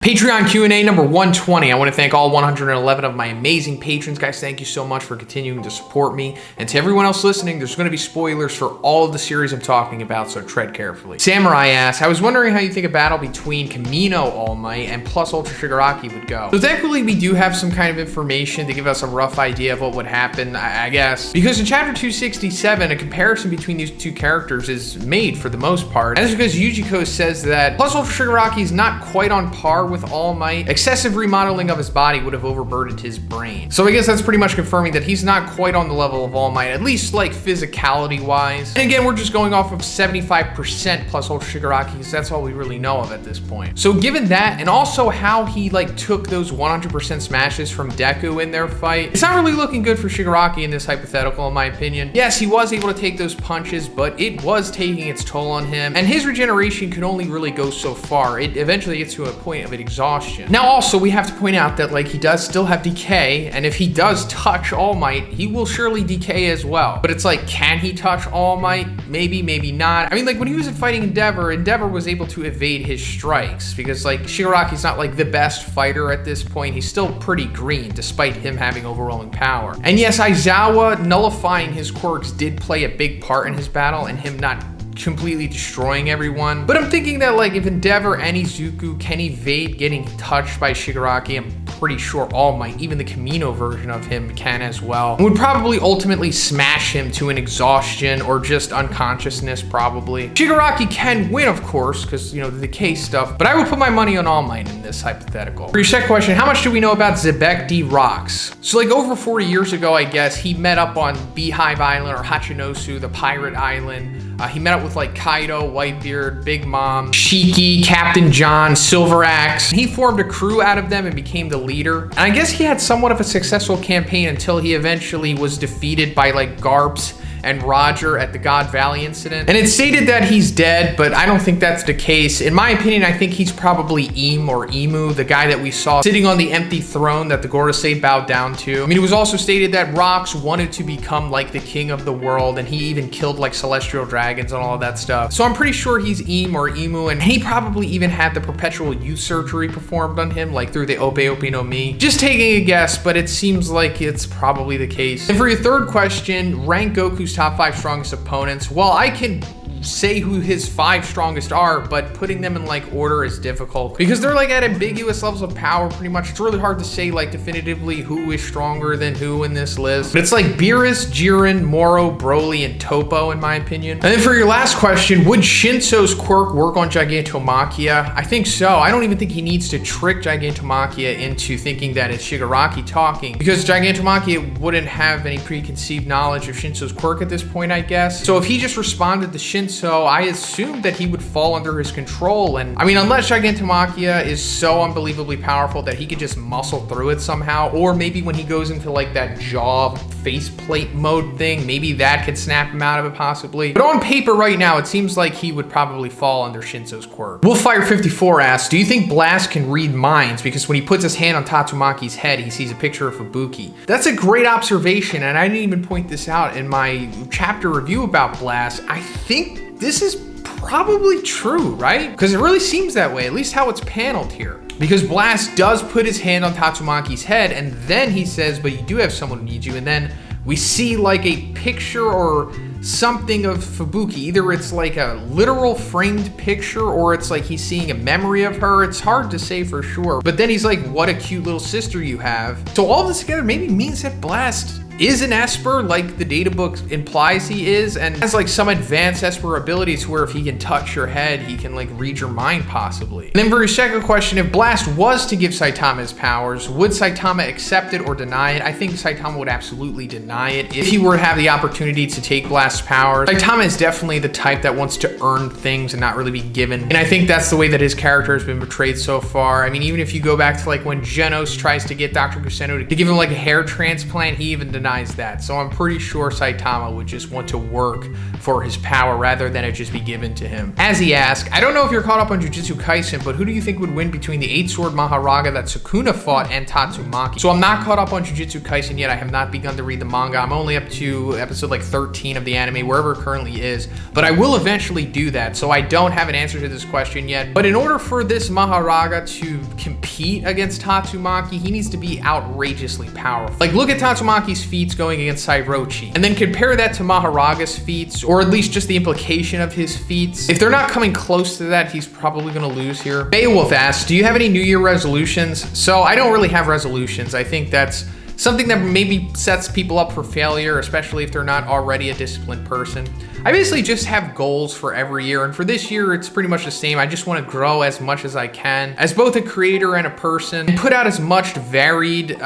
Patreon Q&A number 120. I want to thank all 111 of my amazing patrons. Guys, thank you so much for continuing to support me. And to everyone else listening, there's going to be spoilers for all of the series I'm talking about, so tread carefully. Samurai asks, I was wondering how you think a battle between Kamino All Might and plus Ultra Shigaraki would go. So thankfully, we do have some kind of information to give us a rough idea of what would happen, I guess. Because in Chapter 267, a comparison between these two characters is made for the most part. And that's because Yujiko says that plus Ultra Shigaraki is not quite on par with All Might. Excessive remodeling of his body would have overburdened his brain. So I guess that's pretty much confirming that he's not quite on the level of All Might, at least like physicality wise. And again, we're just going off of 75% plus Ultra Shigaraki because that's all we really know of at this point. So given that, and also how he like took those 100% smashes from Deku in their fight, it's not really looking good for Shigaraki in this hypothetical, in my opinion. Yes, he was able to take those punches, but it was taking its toll on him, and his regeneration could only really go so far. It eventually gets to a point of exhaustion. Now also, we have to point out that like he does still have decay, and if he does touch All Might, he will surely decay as well. But it's like, can he touch All Might? Maybe, maybe not. I mean, like when he was fighting Endeavor was able to evade his strikes because like Shigaraki's not like the best fighter at this point. He's still pretty green despite him having overwhelming power. And yes, Aizawa nullifying his quirks did play a big part in his battle and him not completely destroying everyone. But I'm thinking that like if Endeavor and Izuku can evade getting touched by Shigaraki, I'm pretty sure All Might, even the Kamino version of him, can as well. And would probably ultimately smash him to an exhaustion or just unconsciousness probably. Shigaraki can win, of course, because you know the decay stuff, but I would put my money on All Might in this hypothetical. For your second question, how much do we know about Zebek D. Rocks? So like over 40 years ago, I guess, he met up on Beehive Island or Hachinosu, the pirate island. He met up with like Kaido, Whitebeard, Big Mom, Shiki, Captain John, Silver Axe. He formed a crew out of them and became the leader. And I guess he had somewhat of a successful campaign until he eventually was defeated by like Garps and Roger at the God Valley incident. And it's stated that he's dead, but I don't think that's the case. In my opinion, I think he's probably Im or Imu, the guy that we saw sitting on the empty throne that the Gorosei bowed down to. I mean, it was also stated that Rocks wanted to become like the king of the world, and he even killed like celestial dragons and all of that stuff. So I'm pretty sure he's Im or Imu, and he probably even had the perpetual youth surgery performed on him, like through the Ope Ope no Mi. Just taking a guess, but it seems like it's probably the case. And for your third question, rank Goku's top 5 strongest opponents. Well, I can say who his 5 strongest are, but putting them in like order is difficult because they're like at ambiguous levels of power pretty much. It's really hard to say like definitively who is stronger than who in this list, but it's like Beerus, Jiren, Moro, Broly, and Toppo in my opinion. And then for your last question, would Shinso's quirk work on Gigantomachia? I think so. I don't even think he needs to trick Gigantomachia into thinking that it's Shigaraki talking, because Gigantomachia wouldn't have any preconceived knowledge of Shinso's quirk at this point, I guess. So if he just responded to Shinso, I assumed that he would fall under his control. And I mean, unless Gigantomachia is so unbelievably powerful that he could just muscle through it somehow, or maybe when he goes into like that jaw faceplate mode thing, maybe that could snap him out of it possibly. But on paper right now, it seems like he would probably fall under Shinso's quirk. Wolffire54 asks, do you think Blast can read minds? Because when he puts his hand on Tatsumaki's head, he sees a picture of Fubuki. That's a great observation, and I didn't even point this out in my chapter review about Blast. I think this is probably true, right? Because it really seems that way, at least how it's paneled here. Because Blast does put his hand on Tatsumaki's head, and then he says, but you do have someone who needs you, and then we see like a picture or something of Fubuki. Either it's like a literal framed picture or it's like he's seeing a memory of her. It's hard to say for sure. But then he's like, what a cute little sister you have. So all this together maybe means that Blast is an Esper, like the data book implies he is, and has like some advanced Esper abilities where if he can touch your head, he can like read your mind possibly. And then for your second question, if Blast was to give Saitama his powers, would Saitama accept it or deny it? I think Saitama would absolutely deny it if he were to have the opportunity to take Blast's powers. Saitama is definitely the type that wants to earn things and not really be given. And I think that's the way that his character has been portrayed so far. I mean, even if you go back to like when Genos tries to get Dr. Kuseno to give him like a hair transplant, he even denies that. So I'm pretty sure Saitama would just want to work for his power rather than it just be given to him. Azzy asks, I don't know if you're caught up on Jujutsu Kaisen, but who do you think would win between the 8-sword Maharaga that Sukuna fought and Tatsumaki? So I'm not caught up on Jujutsu Kaisen yet. I have not begun to read the manga. I'm only up to episode like 13 of the anime, wherever it currently is, but I will eventually do that, so I don't have an answer to this question yet. But in order for this Maharaga to compete against Tatsumaki, he needs to be outrageously powerful. Like, look at Tatsumaki's feats going against Sairochi, and then compare that to Maharaga's feats, or at least just the implication of his feats. If they're not coming close to that, he's probably gonna lose here. Beowolf asks, do you have any New Year resolutions? So I don't really have resolutions. I think that's something that maybe sets people up for failure, especially if they're not already a disciplined person. I basically just have goals for every year, and for this year, it's pretty much the same. I just want to grow as much as I can as both a creator and a person, and put out as much varied,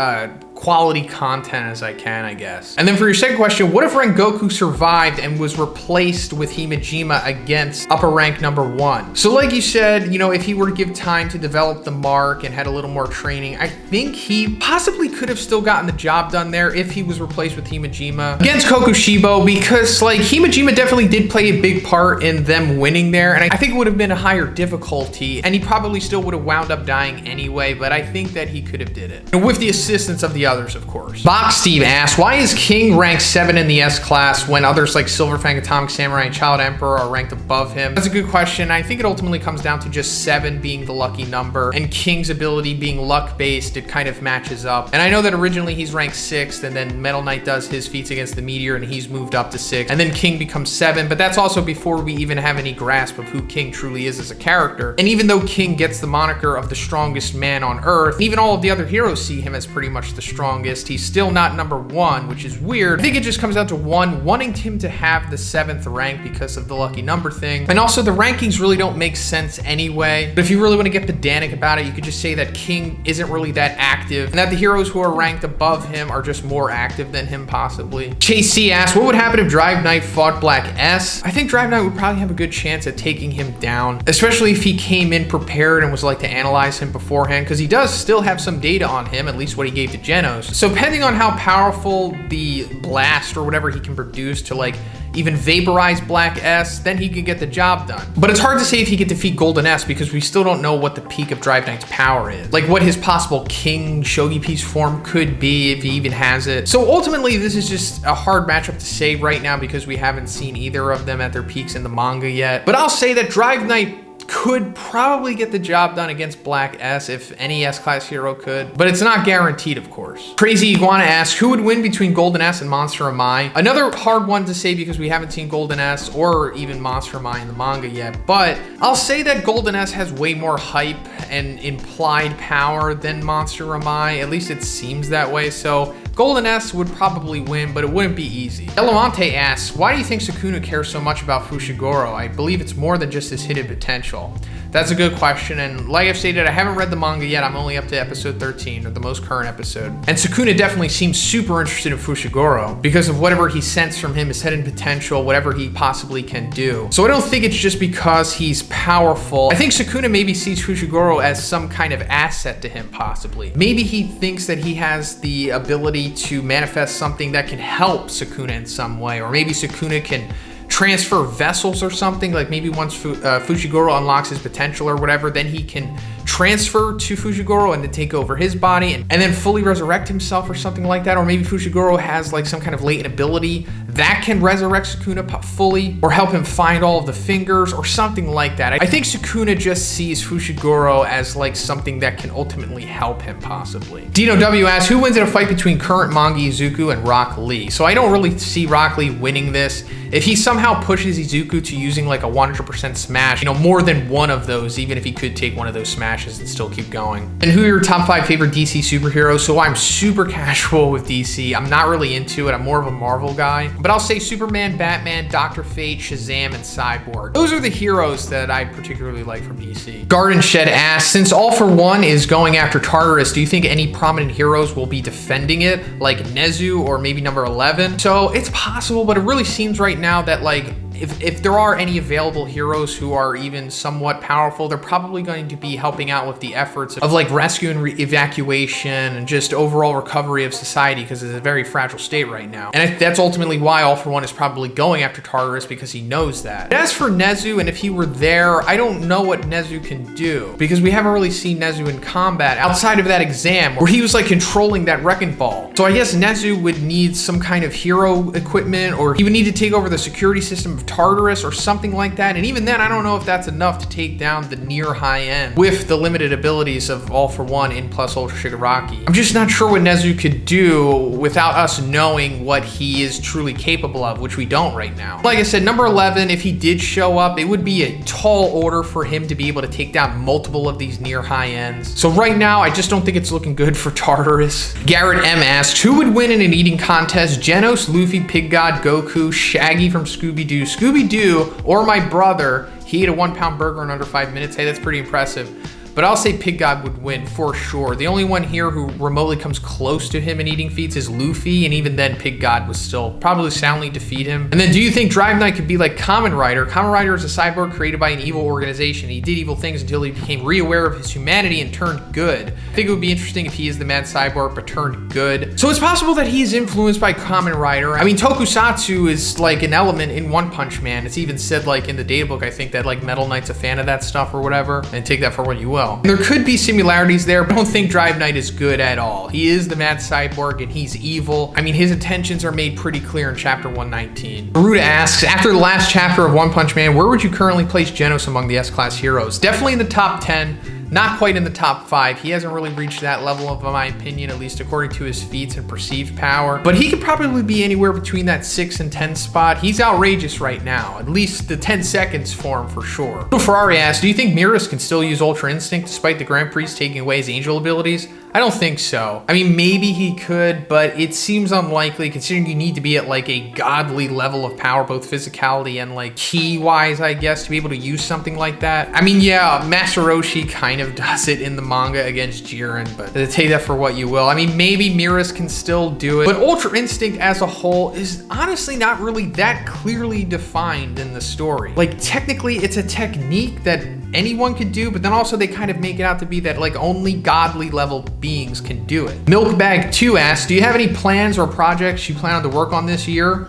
quality content as I can, I guess. And then for your second question, what if Rengoku survived and was replaced with Himejima against upper rank number 1? So like you said, you know, if he were to give time to develop the mark and had a little more training, I think he possibly could have still gotten the job done there if he was replaced with Himejima against Kokushibo, because like Himejima definitely did play a big part in them winning there, and I think it would have been a higher difficulty, and he probably still would have wound up dying anyway, but I think that he could have did it. And with the assistance of the others, of course. Boxsteam asks, why is King ranked 7 in the S class when others like Silverfang, Atomic Samurai, and Child Emperor are ranked above him? That's a good question. I think it ultimately comes down to just 7 being the lucky number, and King's ability being luck-based. It kind of matches up. And I know that originally he's ranked 6th, and then Metal Knight does his feats against the Meteor, and he's moved up to 6th, and then King becomes 7, but that's also before we even have any grasp of who King truly is as a character. And even though King gets the moniker of the strongest man on Earth, even all of the other heroes see him as pretty much the strongest, he's still not number 1, which is weird. I think it just comes down to wanting him to have the 7th rank because of the lucky number thing. And also the rankings really don't make sense anyway. But if you really want to get pedantic about it, you could just say that King isn't really that active, and that the heroes who are ranked above him are just more active than him, possibly. Chase C asks, what would happen if Drive Knight fought Black S? I think Drive Knight would probably have a good chance at taking him down, especially if he came in prepared and was like to analyze him beforehand, because he does still have some data on him, at least what he gave to Genos. So depending on how powerful the blast or whatever he can produce to like even vaporize Black S, then he could get the job done. But it's hard to say if he could defeat Golden S, because we still don't know what the peak of Drive Knight's power is. Like what his possible King Shogi piece form could be, if he even has it. So ultimately, this is just a hard matchup to say right now, because we haven't seen either of them at their peaks in the manga yet. But I'll say that Drive Knight could probably get the job done against Black S, if any S-class hero could, but it's not guaranteed, of course. Crazy Iguana asks, who would win between Golden S and Monster Amai? Another hard one to say, because we haven't seen Golden S or even Monster Amai in the manga yet, but I'll say that Golden S has way more hype and implied power than Monster Amai, at least it seems that way, so Golden S would probably win, but it wouldn't be easy. Delamante asks, why do you think Sukuna cares so much about Fushiguro? I believe it's more than just his hidden potential. That's a good question, and like I've stated, I haven't read the manga yet. I'm only up to episode 13, or the most current episode. And Sukuna definitely seems super interested in Fushiguro because of whatever he sensed from him, his hidden potential, whatever he possibly can do. So I don't think it's just because he's powerful. I think Sukuna maybe sees Fushiguro as some kind of asset to him, possibly. Maybe he thinks that he has the ability to manifest something that can help Sukuna in some way, or maybe Sukuna can transfer vessels or something. Like maybe once Fushiguro unlocks his potential or whatever, then he can transfer to Fushiguro and then take over his body and then fully resurrect himself or something like that. Or maybe Fushiguro has like some kind of latent ability that can resurrect Sukuna fully, or help him find all of the fingers or something like that. I think Sukuna just sees Fushiguro as like something that can ultimately help him, possibly. Dino W asks, who wins in a fight between current manga Izuku and Rock Lee? So I don't really see Rock Lee winning this. If he somehow pushes Izuku to using like a 100% smash, you know, more than one of those, even if he could take one of those smashes and still keep going. And who are your top 5 favorite DC superheroes? So I'm super casual with DC. I'm not really into it. I'm more of a Marvel guy. But I'll say Superman, Batman, Dr. Fate, Shazam, and Cyborg. Those are the heroes that I particularly like from DC. GardenShed asks, since All For One is going after Tartarus, do you think any prominent heroes will be defending it, like Nezu or maybe number 11? So it's possible, but it really seems right now that like if there are any available heroes who are even somewhat powerful, they're probably going to be helping out with the efforts of like rescue and evacuation and just overall recovery of society, because it's a very fragile state right now. And that's ultimately why All For One is probably going after Tartarus, because he knows that. And as for Nezu, and if he were there, I don't know what Nezu can do, because we haven't really seen Nezu in combat outside of that exam where he was like controlling that wrecking ball. So I guess Nezu would need some kind of hero equipment, or he would need to take over the security system of Tartarus or something like that. And even then, I don't know if that's enough to take down the near high end with the limited abilities of All For One in plus Ultra Shigaraki. I'm just not sure what Nezu could do without us knowing what he is truly capable of, which we don't right now. Like I said, number 11, if he did show up, it would be a tall order for him to be able to take down multiple of these near high ends. So right now, I just don't think it's looking good for Tartarus. Garrett M asks, who would win in an eating contest? Genos, Luffy, Pig God, Goku, Shaggy from Scooby-Doo, or my brother? He ate a 1 pound burger in under 5 minutes. Hey, that's pretty impressive. But I'll say Pig God would win for sure. The only one here who remotely comes close to him in eating feats is Luffy, and even then Pig God would still probably soundly defeat him. And then do you think Drive Knight could be like Kamen Rider? Kamen Rider is a cyborg created by an evil organization. He did evil things until he became re-aware of his humanity and turned good. I think it would be interesting if he is the mad cyborg but turned good. So it's possible that he is influenced by Kamen Rider. I mean, Tokusatsu is like an element in One Punch Man. It's even said like in the databook, I think, that like Metal Knight's a fan of that stuff or whatever, and take that for what you will. There could be similarities there, but I don't think Drive Knight is good at all. He is the mad cyborg and he's evil. I mean, his intentions are made pretty clear in chapter 119. Geruda asks, after the last chapter of One Punch Man, where would you currently place Genos among the S-class heroes? Definitely in the top 10. Not quite in the top 5. He hasn't really reached that level of my opinion, at least according to his feats and perceived power. But he could probably be anywhere between that 6 and 10 spot. He's outrageous right now. At least the 10 seconds for him for sure. Ferrari asks, do you think Miras can still use Ultra Instinct despite the Grand Priest taking away his angel abilities? I don't think so. I mean, maybe he could, but it seems unlikely considering you need to be at like a godly level of power, both physicality and like key-wise, I guess, to be able to use something like that. I mean, yeah, Master Roshi kind of does it in the manga against Jiren, but take that for what you will. I mean, maybe Miras can still do it, but Ultra Instinct as a whole is honestly not really that clearly defined in the story. Like, technically, it's a technique that anyone could do, but then also they kind of make it out to be that like only godly level beings can do it. Milkbag 2 asks, do you have any plans or projects you plan on to work on this year?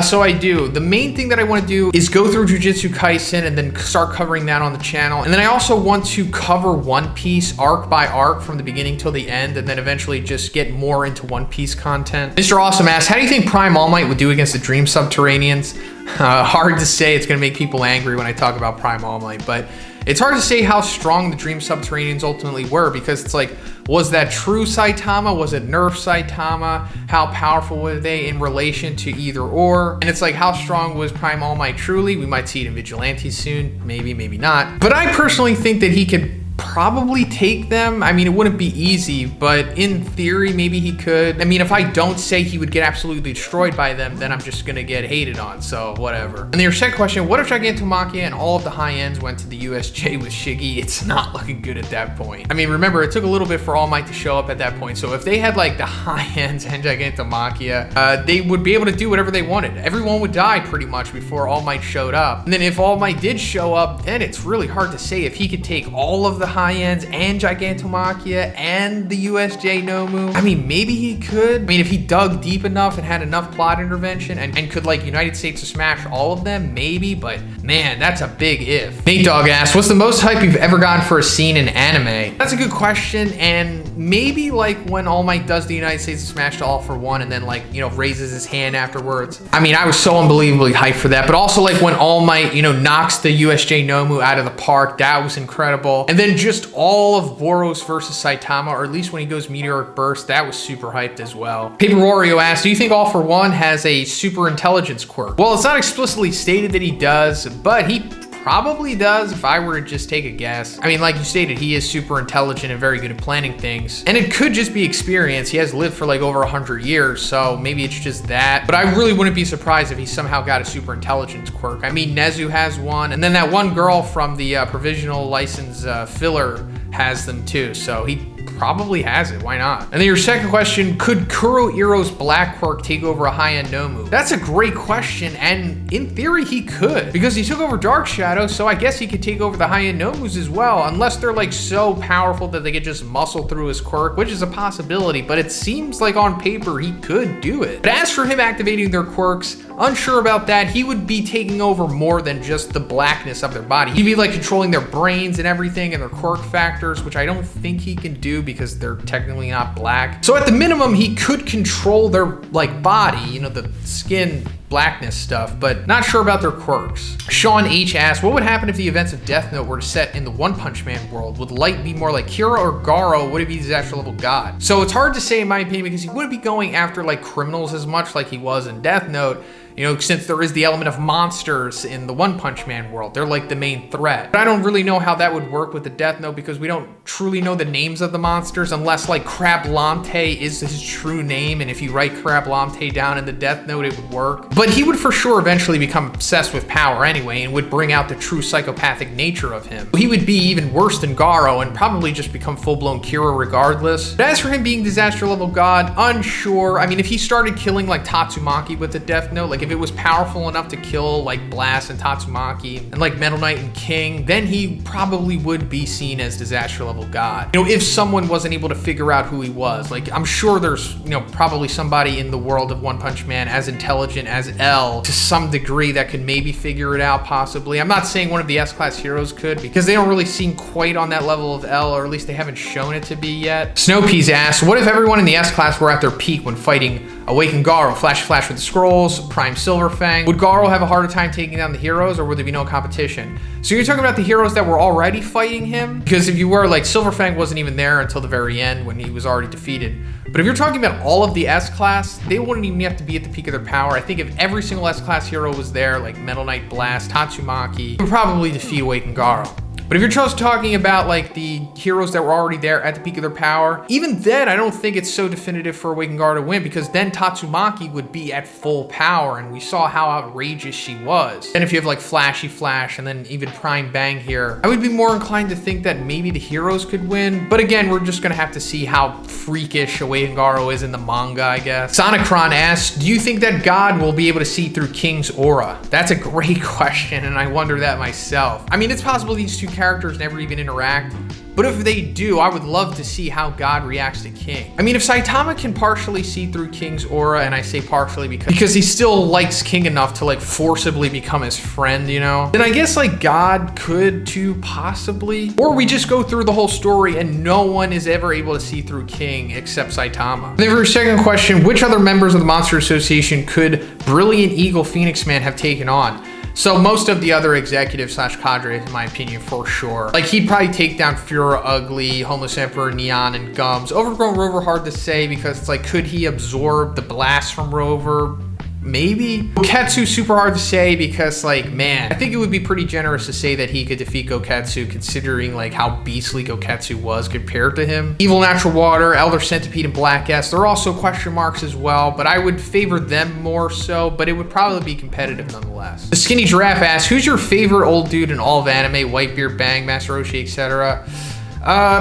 So I do. The main thing that I want to do is go through Jujutsu Kaisen and then start covering that on the channel. And then I also want to cover One Piece arc by arc from the beginning till the end, and then eventually just get more into One Piece content. Mr.Awsome asks, how do you think Prime All Might would do against the Dream Subterraneans? Hard to say. It's going to make people angry when I talk about Prime All Might, but it's hard to say how strong the Dream Subterraneans ultimately were, because it's like, was that true Saitama? Was it Nerf Saitama? How powerful were they in relation to either or? And it's like, how strong was Prime All Might truly? We might see it in Vigilantes soon. Maybe, maybe not. But I personally think that he could probably take them. I mean, it wouldn't be easy, but in theory, maybe he could. I mean, if I don't say he would get absolutely destroyed by them, then I'm just gonna get hated on, so whatever. And your second question, what if Gigantomachia and all of the high ends went to the USJ with Shiggy? It's not looking good at that point. I mean, remember, it took a little bit for All Might to show up at that point, so if they had like the high ends and Gigantomachia, they would be able to do whatever they wanted. Everyone would die pretty much before All Might showed up. And then if All Might did show up, then it's really hard to say if he could take all of the high ends and Gigantomachia and the USJ Nomu. I mean, maybe he could. I mean, if he dug deep enough and had enough plot intervention and could like United States to smash all of them, maybe, but man, that's a big if. Natedawg asks, what's the most hype you've ever gotten for a scene in anime? That's a good question, and maybe like when All Might does the United States to smash to All For One and then like, you know, raises his hand afterwards. I mean, I was so unbelievably hyped for that, but also like when All Might, you know, knocks the USJ Nomu out of the park, that was incredible. And then just all of Boros versus Saitama, or at least when he goes Meteoric Burst, that was super hyped as well. Paper Wario asks, do you think All For One has a super intelligence quirk? Well, it's not explicitly stated that he does, but he probably does if I were to just take a guess. I mean, like you stated, he is super intelligent and very good at planning things. And it could just be experience. He has lived for like over 100 years, so maybe it's just that. But I really wouldn't be surprised if he somehow got a super intelligence quirk. I mean, Nezu has one, and then that one girl from the provisional license filler has them too, so he probably has it. Why not? And then your second question, could Kuroiro's black quirk take over a high-end Nomu? That's a great question, and in theory he could, because he took over Dark Shadow, so I guess he could take over the high-end Nomus as well, unless they're like so powerful that they could just muscle through his quirk, which is a possibility, but it seems like on paper he could do it. But as for him activating their quirks, unsure about that. He would be taking over more than just the blackness of their body. He'd be like controlling their brains and everything and their quirk factors, which I don't think he can do because they're technically not black. So at the minimum, he could control their like body, you know, the skin blackness stuff, but not sure about their quirks. Sean H asks, what would happen if the events of Death Note were to set in the One Punch Man world? Would Light be more like Kira or Garo? Would it be disaster level god? So it's hard to say in my opinion because he wouldn't be going after like criminals as much like he was in Death Note. You know, since there is the element of monsters in the One Punch Man world, they're like the main threat. But I don't really know how that would work with the Death Note because we don't truly know the names of the monsters unless like Crablante is his true name, and if you write Crablante down in the Death Note, it would work. But he would for sure eventually become obsessed with power anyway and would bring out the true psychopathic nature of him. He would be even worse than Garo and probably just become full-blown Kira regardless. But as for him being disaster level god, unsure. I mean, if he started killing like Tatsumaki with the Death Note, like if it was powerful enough to kill like Blast and Tatsumaki and like Metal Knight and King, then he probably would be seen as disaster level god. You know, if someone wasn't able to figure out who he was, like I'm sure there's, you know, probably somebody in the world of One Punch Man as intelligent as L to some degree that could maybe figure it out possibly. I'm not saying one of the S-Class heroes could because they don't really seem quite on that level of L, or at least they haven't shown it to be yet. Snowpeas asks, what if everyone in the S-Class were at their peak when fighting Awakened Garo, Flash with the Scrolls, Prime Silverfang? Would Garo have a harder time taking down the heroes, or would there be no competition? So you're talking about the heroes that were already fighting him? Because if you were, like, Silverfang wasn't even there until the very end when he was already defeated. But if you're talking about all of the S-Class, they wouldn't even have to be at the peak of their power. I think if every single S-Class hero was there, like Metal Knight, Blast, Tatsumaki, he would probably defeat Awakened Garo. But if you're just talking about like the heroes that were already there at the peak of their power, even then I don't think it's so definitive for Awakened Garo to win, because then Tatsumaki would be at full power and we saw how outrageous she was. And if you have like Flashy Flash and then even Prime Bang here, I would be more inclined to think that maybe the heroes could win. But again, we're just gonna have to see how freakish Awakened Garo is in the manga, I guess. Sonicron asks, do you think that God will be able to see through King's aura? That's a great question, and I wonder that myself. I mean, it's possible these two characters never even interact, but if they do, I would love to see how God reacts to King. I mean, if Saitama can partially see through King's aura, and I say partially because he still likes King enough to like forcibly become his friend, you know, then I guess like God could too, possibly. Or we just go through the whole story and no one is ever able to see through King except Saitama. Then for your second question, which other members of the Monster Association could Brilliant Eagle Phoenix Man have taken on? So most of the other executives / cadres, in my opinion, for sure. Like he'd probably take down Fura Ugly, Homeless Emperor, Neon, and Gums. Overgrown Rover, hard to say because it's like, could he absorb the blast from Rover? Maybe. Goketsu, super hard to say because like, man, I think it would be pretty generous to say that he could defeat Goketsu considering like how beastly Goketsu was compared to him. Evil Natural Water, Elder Centipede, and Black S, they're also question marks as well, but I would favor them more so, but it would probably be competitive nonetheless. The Skinny Giraffe asks, who's your favorite old dude in all of anime? Whitebeard, Bang, Master Roshi, etc.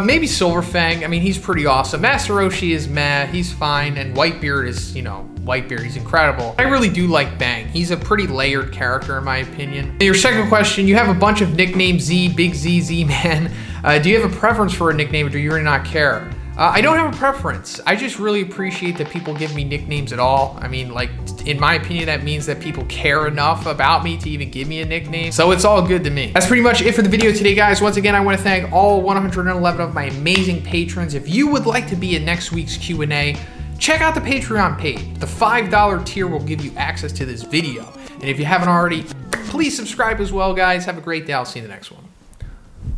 Maybe Silverfang. I mean, he's pretty awesome. Master Roshi is meh, he's fine, and Whitebeard is, you know, Whitebeard, he's incredible. I really do like Bang. He's a pretty layered character in my opinion. And your second question, you have a bunch of nicknames, Z, Big Z, Z-Man. Do you have a preference for a nickname or do you really not care? I don't have a preference. I just really appreciate that people give me nicknames at all. I mean, like, in my opinion, that means that people care enough about me to even give me a nickname. So it's all good to me. That's pretty much it for the video today, guys. Once again, I want to thank all 111 of my amazing patrons. If you would like to be in next week's Q&A, check out the Patreon page. The $5 tier will give you access to this video. And if you haven't already, please subscribe as well, guys. Have a great day. I'll see you in the next one.